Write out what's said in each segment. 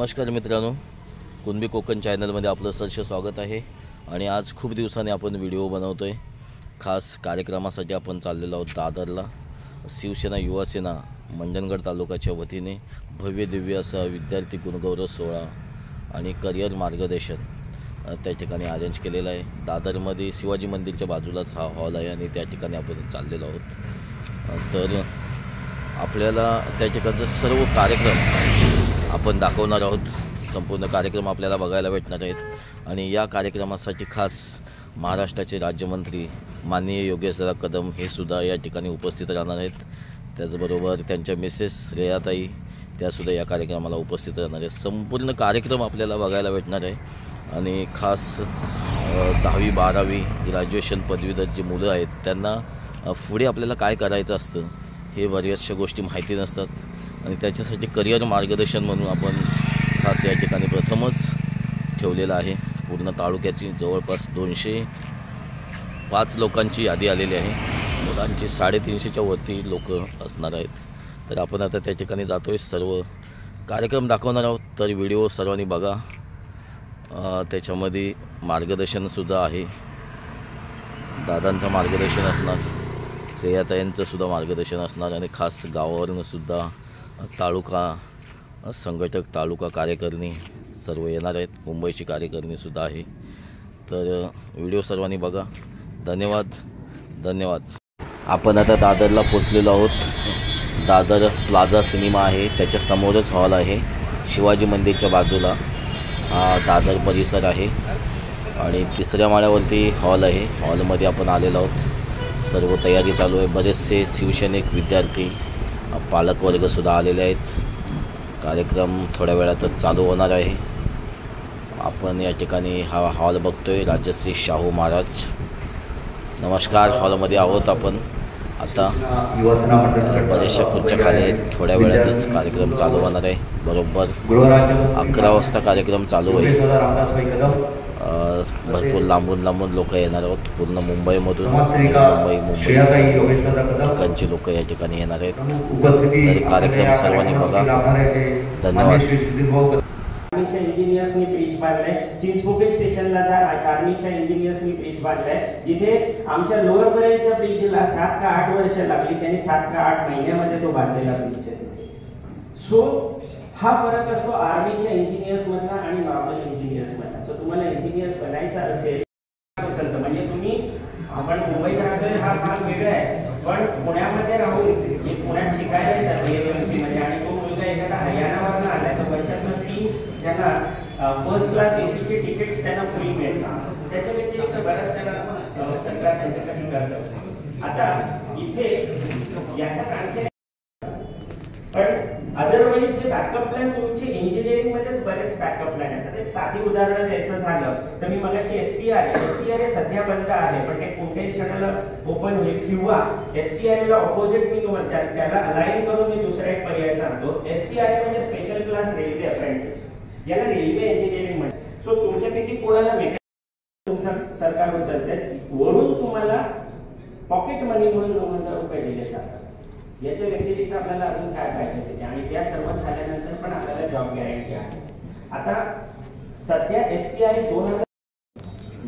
नमस्कार मित्रांनो, कुणबी कोकण चॅनलमध्ये आपलं सहर्ष स्वागत आहे। आणि आज खूप दिवसांनी आपण व्हिडिओ बनवतोय। खास कार्यक्रमासाठी आपण चाललेलो आहोत दादरला। शिवसेना युवासेना मंडणगड तालुक्याच्या वतीने भव्य दिव्य असा विद्यार्थी गुणगौरव सोहळा आणि करिअर मार्गदर्शन त्या ठिकाणी अरेंज केलेला आहे। दादरमध्ये शिवाजी मंदिरच्या बाजूलाच हा हॉल आहे आणि त्या ठिकाणी आपण चाललेलो आहोत। तर आपल्याला त्या ठिकाणचे सर्व कार्यक्रम आपण दाखवणार आहोत। संपूर्ण कार्यक्रम आपल्याला बघायला भेटणार आहेत। आणि या कार्यक्रमासाठी खास महाराष्ट्राचे राज्यमंत्री माननीय योगेशदादा कदम हे सुद्धा या ठिकाणी उपस्थित राहणार आहेत। त्याचबरोबर त्यांच्या मिसेस रेयाताई त्यासुद्धा या कार्यक्रमाला उपस्थित राहणार आहेत। संपूर्ण कार्यक्रम आपल्याला बघायला भेटणार आहे। आणि खास 10वी 12वी ग्रॅज्युएशन पदवीधर जी मुलं आहेत त्यांना पुढे आपल्याला काय करायचं असतं हे बऱ्याचशा गोष्टी माहिती नसतात आणि त्याच्यासाठी करिअर मार्गदर्शन म्हणून आपण खास या ठिकाणी प्रथमच ठेवलेलं आहे। पूर्ण तालुक्याची जवळपास 205 लोकांची यादी आलेली आहे। मुलांची 350च्या वरती लोक असणार आहेत। तर आपण आता त्या ठिकाणी जातोय, सर्व कार्यक्रम दाखवणार आहोत। तर व्हिडिओ सर्वांनी बघा, त्याच्यामध्ये मार्गदर्शनसुद्धा आहे। दादांचं मार्गदर्शन असणार, श्रेयाताईंचं सुद्धा मार्गदर्शन असणार आणि खास गावावरून सुद्धा तालुका संघटक, तालुका कार्यकारिणी सर्व येणार आहेत। मुंबईची कार्यकारिणी सुद्धा आहे। तर व्हिडिओ सर्वांनी बघा। धन्यवाद। आपण आता दादरला पोचलेलो आहोत। दादर प्लाझा सिनेमा आहे, त्याच्या समोरच हॉल आहे। शिवाजी मंदिरच्या बाजूला हा दादर परिसर आहे आणि 3ऱ्या माळ्यावरती हॉल आहे। हॉलमध्ये आपण आलेलो आहोत। सर्व तयारी चालू आहे। बरेचसे शिवसैनिक विद्यार्थी पालकवर्गसुद्धा आलेले आहेत। कार्यक्रम थोड्या वेळातच चालू होणार आहे। आपण या ठिकाणी हा हॉल बघतोय, राजश्री शाहू महाराज। नमस्कार, हॉलमध्ये आहोत आपण आता। बऱ्याचशा खुर्च्या खाली आहेत। थोड्या वेळातच कार्यक्रम चालू होणार आहे। बरोबर 11 वाजता कार्यक्रम चालू होईल। भरपूर लांबून लोक येणार आहोत। पूर्ण मुंबईमधून मुंबई ठिकाणची लोक या ठिकाणी येणार आहेत। तर कार्यक्रम सर्वांनी बघा। धन्यवाद। आर्मीच्या इंजिनियर्सनी ब्रिज बांधलाय। चिंचपोकळी स्टेशनला त्या आर्मीच्या इंजिनियर्सनी ब्रिज बांधलाय, जिथे आमच्या लोअर बरेलच्या ब्रिजला 7 का 8 वर्ष लागली। त्यांनी 7 का 8 महिन्यामध्ये तो बांधलेला ब्रिज आहे। सो हा फरक असतो आर्मीच्या इंजिनियर्स मधला आणि नॉर्मल इंजिनियर्स मधला। सो तुम्हाला इंजिनियर्स बनायचं असेल तर म्हणजे तुम्ही, आपण मुंबईत राहतोय हा भाग वेगळा आहे, पण पुण्यामध्ये राहून पुण्यात शिकायला येतात BMC आणि तो मुलगा एखादा हरियाणावरून आलाय तर वर्षातून 3 त्यांना फर्स्ट क्लास एसीचे तिकीट्स त्यांना फ्री मिळतात। त्याच्या व्यतिरिक्त बऱ्याच त्यांना सरकार त्यांच्यासाठी करत असते। आता इथे याच्यात आणखी पण अदरवाईज हे बॅकअप प्लॅन तुमचे इंजिनिअरिंग मध्येच बरेच बॅकअप प्लॅन आहेत। एक साधी उदाहरण द्यायचं झालं तर मी मगाशी SCRA सध्या बंद आहे, पण ते कोणत्याही क्षणाला ओपन होईल। किंवा SCRA ला ऑपोजिट मी तुम्हाला त्याला अलाइन करून मी दुसरा एक पर्याय सांगतो। SCRA म्हणजे स्पेशल क्लास रेल्वे अप्रेंटिस, याला रेल्वे इंजिनिअरिंग म्हणतात। सो तुमच्यापैकी कोणाला तुमचं सरकार उचलते, वरून तुम्हाला पॉकेट मनी म्हणून 2000 रुपये दिले जातात। याच्या व्यतिरिक्त आपल्याला अजून काय पाहिजे ते, आणि त्या सर्व झाल्यानंतर पण आपल्याला जॉब गॅरंटी आहे। आता सध्या SCRA 2000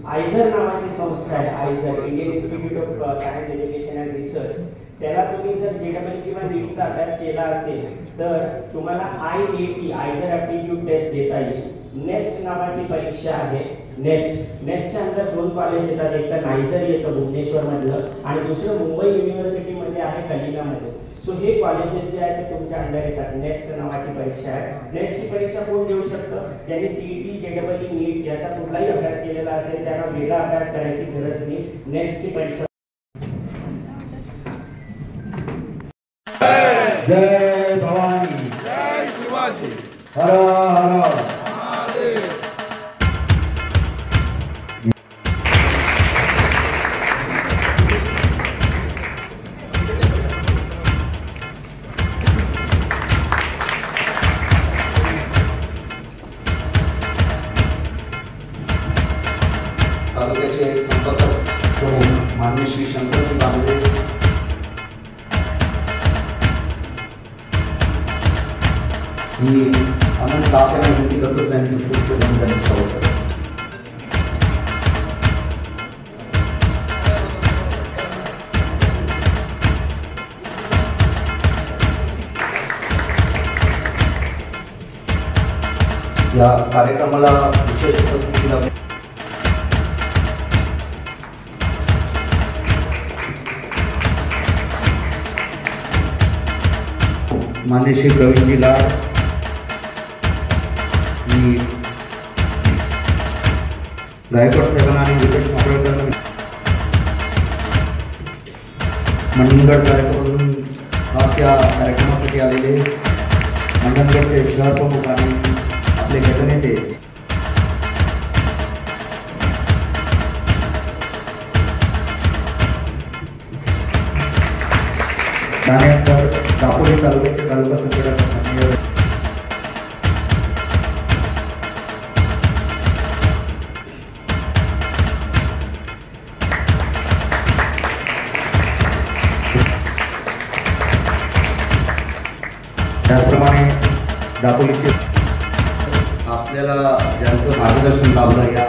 आयझर नावाची संस्था आहे। IISER Indian Institute of Science Education and Research, त्याला तुम्ही जर JEE किंवा नीटचा अभ्यास केला असेल तर तुम्हाला IAT आयझर ॲप्टिट्यूड टेस्ट देता येईल। नेस्ट नावाची परीक्षा आहे। नेस्टच्या अंदर 2 कॉलेज येतात, एक तर नायझर येतं भुवनेश्वर मधलं आणि दुसरं मुंबई युनिव्हर्सिटीमध्ये आहे कलिंगामध्ये। सो हे कॉलेजेस जे आहेत ते तुमच्या अंडर येतात। नेस्ट नावाची परीक्षा आहे। नेस्टची परीक्षा कोण देऊ शकतं, ज्यांनी CET JEE नीट याचा कुठलाही अभ्यास केलेला असेल त्यांना वेगळा अभ्यास करायची गरज नाही। नेस्टची परीक्षा। जय भवानी, जय शिवाजी, हर हर महादेव। तालुक्याचे संपर्क माननीय श्री शंकरजी बांबे ही अनंत काप यांना विनंती करतो त्यांनी पुष्प देऊन त्यांनी स्वागत करतो. या कार्यक्रमाला विशेष उपस्थिती लाभली मान्य श्री प्रवीणजी लाड, मी गायकवाड साहेबांना आणि रुपेश मांडळकरांना मंडणगड कार्यक्रमातून खास या कार्यक्रमासाठी आलेले मंडणगडचे शहर प्रमुख आणि आपले गटनेते ठाण्याकर दापोली तालुक्याचे तालुका संघटक माननीय त्याचप्रमाणे दापोलीचे आपल्याला ज्यांचं मार्गदर्शन लाभलं या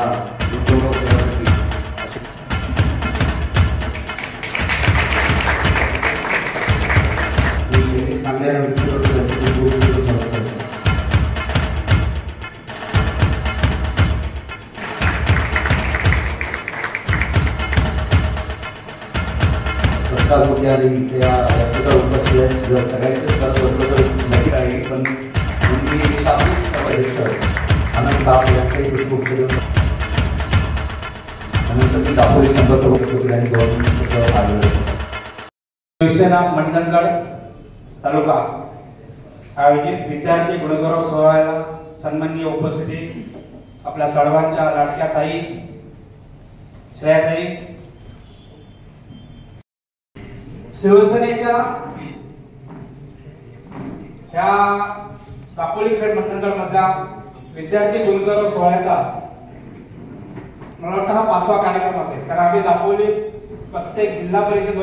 उद्योगासाठी सत्ता मुद्द्याने या व्यासपीठावर उपस्थित आहेत. जर सगळ्यांचेच करत बसलं तर नक्की आहे, पण तुम्ही सामाजिक अध्यक्ष अनंत काप यांचाही खूप त्यानंतर मी दापोली संपर्क होतो आणि गव्हर्नमेंटचं आलेलं शिवसेना मंडणगड तालुका आयोजित विद्यार्थी गुणगौरव सोहळ्याला सन्माननीय उपस्थिती आपल्या सर्वांच्या लाडक्या ताई श्रेयाताई, शिवसेनेच्या ह्या दापोली खेड मंडणगड मधल्या विद्यार्थी गुणगौरव सोहळ्याचा मला वाटतं हा 5वा कार्यक्रम असेल, कारण आम्ही दापोली प्रत्येक जिल्हा परिषद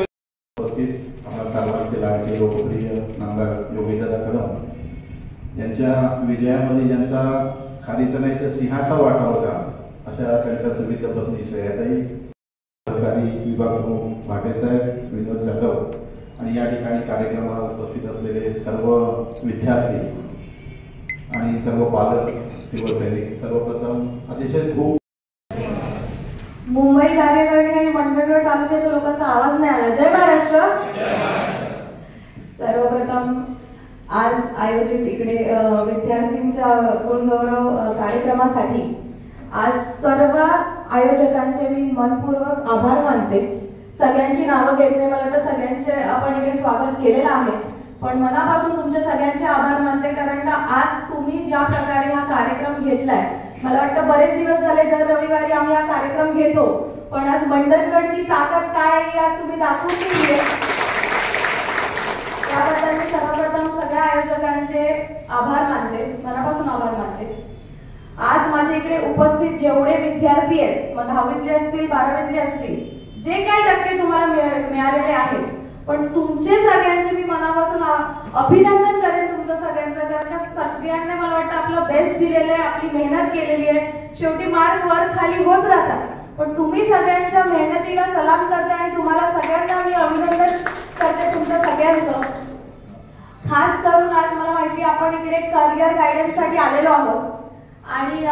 उपस्थित आम्हाला सर्वांचे लाडके लोकप्रिय नामदार योगीदादा कदम यांच्या विजयामध्ये ज्यांचा खालीचा नाही तर सिंहाचा वाटा होता अशा त्यांच्या सुविध पत्नी श्रेयाताई, सरकारी विभाग प्रमुख भाटेसाहेब, विनोद जाधव आणि या ठिकाणी कार्यक्रमाला उपस्थित असलेले सर्व विद्यार्थी आणि सर्व पालक, शिवसैनिक, सर्वप्रथम अतिशय खूप मुंबई कार्यकारिणी आणि मंडणगड तालुक्याच्या लोकांचा आवाज नाही आला. जय महाराष्ट्र. सर्वप्रथम आज आयोजित इकडे विद्यार्थ्यांच्या गुणगौरव कार्यक्रमासाठी आज सर्व आयोजकांचे मी मनपूर्वक आभार मानते. सगळ्यांची नावं घेत नाही, मला वाटतं सगळ्यांचे आपण इकडे स्वागत केलेलं आहे, पण मनापासून तुमचे सगळ्यांचे आभार मानते, कारण का आज तुम्ही ज्या प्रकारे हा कार्यक्रम घेतलाय, मला वाटतं बरेच दिवस झाले दर रविवारी आम्ही हा कार्यक्रम घेतो, पण आज मंडणगडची ताकद काय आहे आज तुम्ही दाखवून दिली. त्याबद्दल मी सर्वप्रथम सगळ्या आयोजकांचे आभार मानते, मनापासून आभार मानते. आज माझ्या इकडे उपस्थित जेवढे विद्यार्थी आहेत, मग 10वीतले असतील, 12वीतले असतील, जे काही टक्के तुम्हाला मिळालेले आहेत, पण तुमचे सगळ्यांचे मी मनापासून अभिनंदन करेन तुमचं सगळ्यांचं, कारण का सगळ्यांनी मला वाटतं आपलं बेस्ट दिलेलं आहे, आपली मेहनत केलेली आहे. शेवटी मार्क वर खाली होत राहतात, पण तुम्ही सगळ्यांच्या मेहनतीला सलाम करते आणि तुम्हाला सगळ्यांना मी अभिनंदन करते तुमचं सगळ्यांचं. खास करून आज मला माहिती आपण इकडे करिअर गायडन्स साठी आलेलो आहोत आणि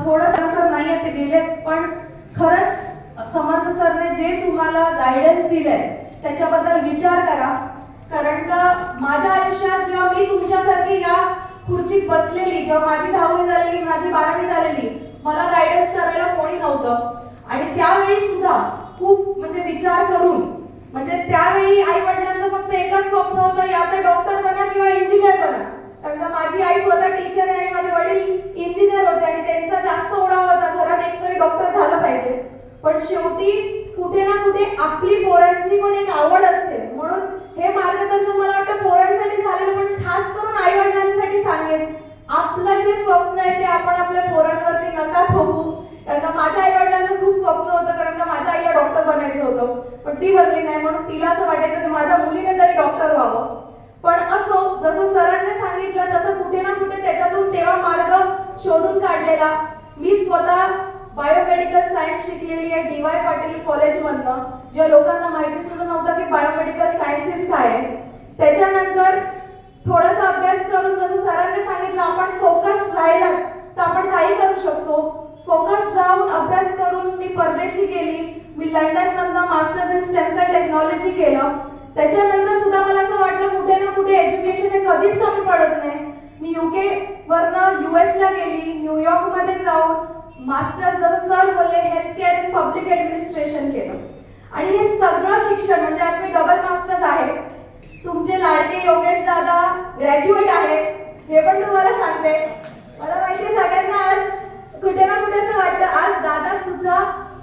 थोडंसं नाही ते गेलेत, पण खरंच समर्थ सरने जे तुम्हाला गायडन्स दिलंय त्याच्याबद्दल विचार करा, कारण का माझ्या आयुष्यात जेव्हा मी तुमच्यासारखी या खुर्चीत बसलेली, जेव्हा माझी 10वी झालेली, माझी 12वी झालेली, मला गायडन्स करायला कोणी नव्हतं आणि त्यावेळी सुद्धा खूप म्हणजे विचार करून, म्हणजे त्यावेळी आई वडिलांचं फक्त एकच स्वप्न होतं, या तर डॉक्टर बना किंवा इंजिनियर बना, कारण का माझी आई स्वतः टीचर आहे आणि माझे वडील इंजिनियर होते आणि त्यांचा जास्त ओढाव होता घरात एकतरी डॉक्टर झालं पाहिजे. पण शेवटी कुठे ना कुठे आपली पोरांची पण एक आवड असते, म्हणून हे मार्गदर्शन मला वाटतं पोरांसाठी झालेलं, पण खास करून आई वडिलांसाठी सांगेन, आपलं जे स्वप्न आहे ते आपण आपल्या पोरांवरती नका थोपू, कारण का माझ्या आई वडिलांचं खूप स्वप्न होतं, कारण का माझ्या आईला डॉक्टर बनायचं होतं, पण ती बनली नाही, म्हणून तिला असं वाटायचं की माझ्या मुलीने तरी डॉक्टर व्हावं. पण असो, जसं सरांनी सांगितलं तसं कुठे ना कुठे त्याच्यातून तेव्हा शोधून काढलेला. मी स्वतः बायोमेडिकल सायन्स शिकलेली आहे DY पाटील कॉलेजमधनं, जे लोकांना माहिती सुद्धा नव्हतं की बायोमेडिकल सायन्सेस काय आहे. त्याच्यानंतर थोडासा अभ्यास करून जसं सरांनी सांगितलं आपण फोकस राहिलात तर आपण काही करू शकतो. फोकस राहून अभ्यास करून मी परदेशी गेली. मी लंडनमधनं masters in stem cell technology केलं. त्याच्यानंतर सुद्धा मला असं वाटलं कुठे ना कुठे एज्युकेशन हे कधीच कमी पडत नाही. मी UK वरनं US ला गेली. न्यूयॉर्क मध्ये जाऊन मास्टर्स जसं सर बोलले health care in public administration केलं. आणि हे सगळं शिक्षण म्हणजे आज मी डबल मास्टर्स आहे. तुमचे लाडके योगेश दादा ग्रॅज्युएट आहे हे पण तुम्हाला सांगते. मला माहिती आहे सगळ्यांना आज कुठे ना कुठे असं वाटतं आज दादा सुद्धा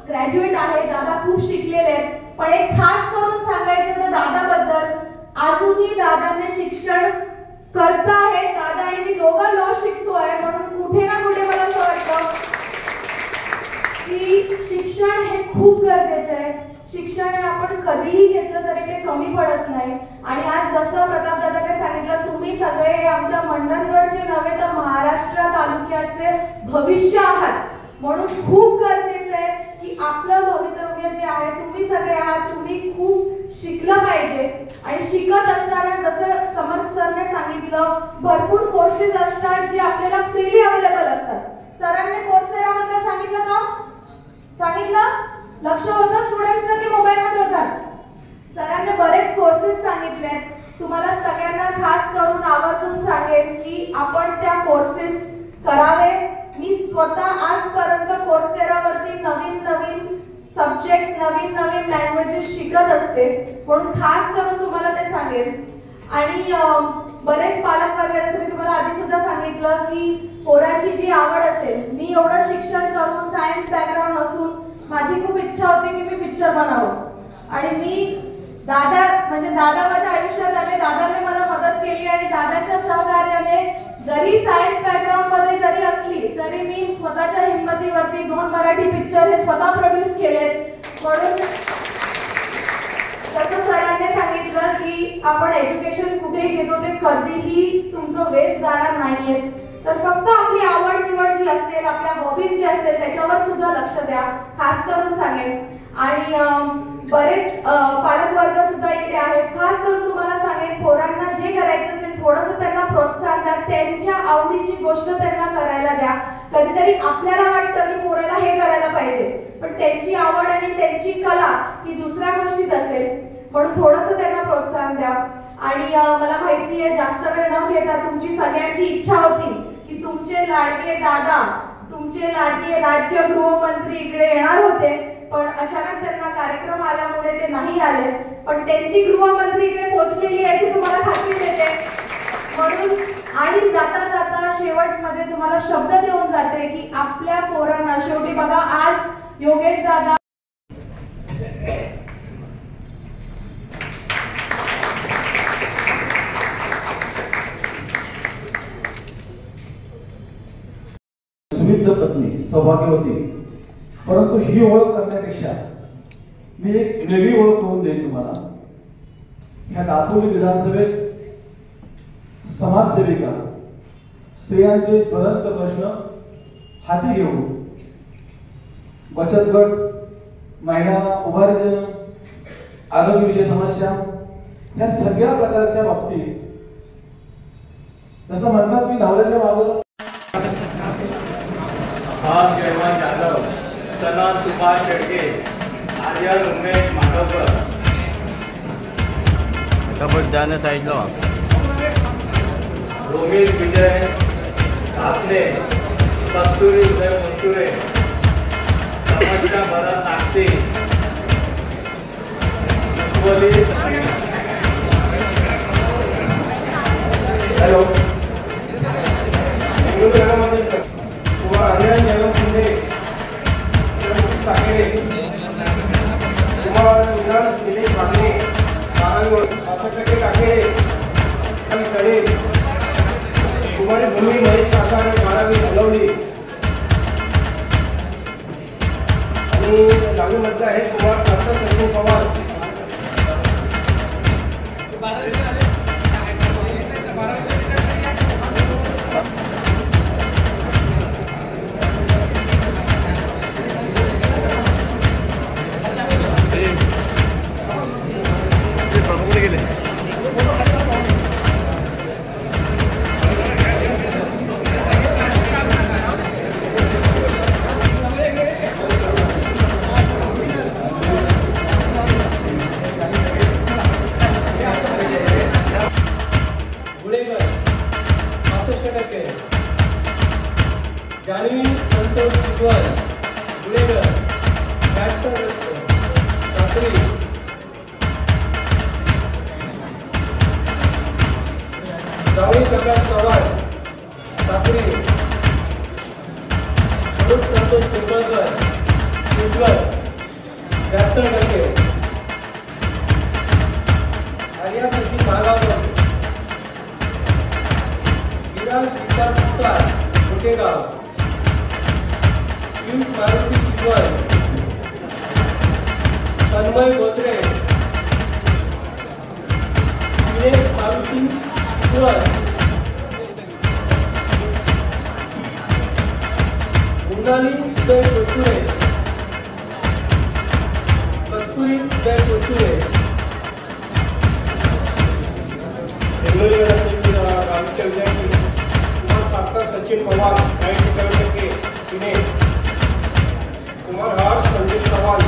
ग्रॅज्युएट आहे. दादा खूप शिकलेले आहेत. पण एक खास करून सांगायचं तर दादाबद्दल अजूनही दादांनी शिक्षण करतायत. दादा आणि मी दोघं लॉ शिकतोय. म्हणून कुठे ना कुठे मला असं वाटतं की शिक्षण हे खूप गरजेचं आहे. शिक्षण हे आपण कधीही घेतलं तरी ते कमी पडत नाही. आणि आज जसं प्रताप दादाने सांगितलं तुम्ही सगळे हे आमच्या मंडणगडचे नव्हे तर महाराष्ट्र तालुक्याचे भविष्य आहात. म्हणून खूप गरजेचं आहे की आपलं भवितव्य जे आहे तुम्ही सगळे आहात. तुम्ही खूप शिकलं पाहिजे. आणि शिकत असताना जसं समर्थ सरने सांगितलं भरपूर कोर्सेस असतात जे आपल्याला फ्रीली अवेलेबल असतात. सरांनी कोर्सेराबद्दल सांगितलं का? सांगितलं? लक्ष होतं स्टुडंट्सचं की मोबाईलमध्ये होतात? सरांनी बरेच कोर्सेस सांगितलेत. तुम्हाला सगळ्यांना खास करून आवर्जून सांगेन की आपण त्या कोर्सेस करावे. मी स्वतः आजपर्यंत कोर्सेरावरती नवीन सब्जेक्ट्स नवीन लँग्वेजेस शिकत असते. म्हणून खास करून तुम्हाला ते सांगेन. आणि बरेच पालक वर्ग जसं मी तुम्हाला आधी सुद्धा सांगितलं की पोरांची जी आवड असेल. मी एवढं शिक्षण करून सायन्स बॅकग्राऊंड असून माझी खूप इच्छा होती की मी पिक्चर बनावं. आणि मी दादा माझ्या आयुष्यात आले. दादाने मला मदत केली आणि दादाच्या सहकार्याने जरी सायन्स बॅकग्राऊंड मध्ये जरी असली तरी मी स्वतःच्या हिंमतीवरती 2 मराठी पिक्चर हे स्वतः प्रोड्यूस केलेत. म्हणून तसं सरांनी सांगितलं की आपण एज्युकेशन कुठेही घेतो ते कधीही तुमचं वेस्ट जाणार नाहीये. तर फक्त आपली आवड निवड जी असेल आपल्या हॉबीज जी असेल त्याच्यावर सुद्धा लक्ष द्या खास करून सांगेन. आणि बरेच पालक वर्ग सुद्धा इकडे आहेत. खास करून तुम्हाला सांगेन पोरांना जे करायचं असेल थोडंसं त्यांना प्रोत्साहन द्या. त्यांच्या आवडीची गोष्ट त्यांना करायला द्या. कधीतरी आपल्याला वाटतं की पोराला हे करायला पाहिजे पण त्यांची आवड आणि त्यांची कला ही दुसऱ्या गोष्टीत असेल. म्हणून थोडंसं त्यांना प्रोत्साहन द्या. आणि मला माहिती आहे जास्त वेळ न घेता तुमची सगळ्यांची इच्छा होती की तुमचे लाडके दादा तुमचे लाडके राज्य गृहमंत्री इकडे येणार होते. पण अचानक त्यांना कार्यक्रम आल्यामुळे ते नाही आले. पण त्यांची गृहमंत्री इकडे पोहोचलेली आहे याची तुम्हाला खात्री देते. म्हणून आणि जाता जाता शेवटमध्ये तुम्हाला शब्द देऊन जाते की आपल्या पोरांना शेवटी बघा आज योगेश दादा सुमित्र पत्नी सौभाग्यवती. परंतु ही ओळख करण्यापेक्षा मी एक वेगळी ओळख करून देईन तुम्हाला. ह्या दापोली विधानसभेत समाजसेविका स्त्रियांचे ज्वलंत प्रश्न हाती घेऊन बचत गट महिलांना उभारी देणं आरोग्यविषयी समस्या या सगळ्या प्रकारच्या बाबतीत जसं म्हणतात मी नवऱ्याच्या मागं जयवंत जाधव, सनत सुभाष शेडके, आर्यन उमेश माधवकर, त्याने साईडला रोहित विजय कासले, कस्तुरी उदय मंचुरे, समस्या भरत नागते, हॅलो आर्यन जयवंत शिंदे, काकेरे, कुमार उदय दिलीप मागणे, काकेरे, सडे, कुमारी भूमी महेश काका आणि 12वी हलवली. आणि 10वी मध्ये आहे कुमार संत सचिन पवार. 65%. जान्हवी संतोष उज्ज्वल गुळेकर 72%. साखरी जावळी प्रकाश चव्हाण साखरी मनोज संतोष पिंपळकर उज्ज्वल 72%. आर्या सचिन भागावर विराज विकास सुतार गोटेगाव पियुष मारुती उज्ज्वल तन्मय बोत्रे दिनेश मारुती उज्ज्वल मृणाली उदय कोचुरे कस्तुरी उदय कोचुरे गावच्या विद्यार्थी कुमार साखर सचिन पवार 97%. पुणे कुमार हर्ष संजय चव्हाण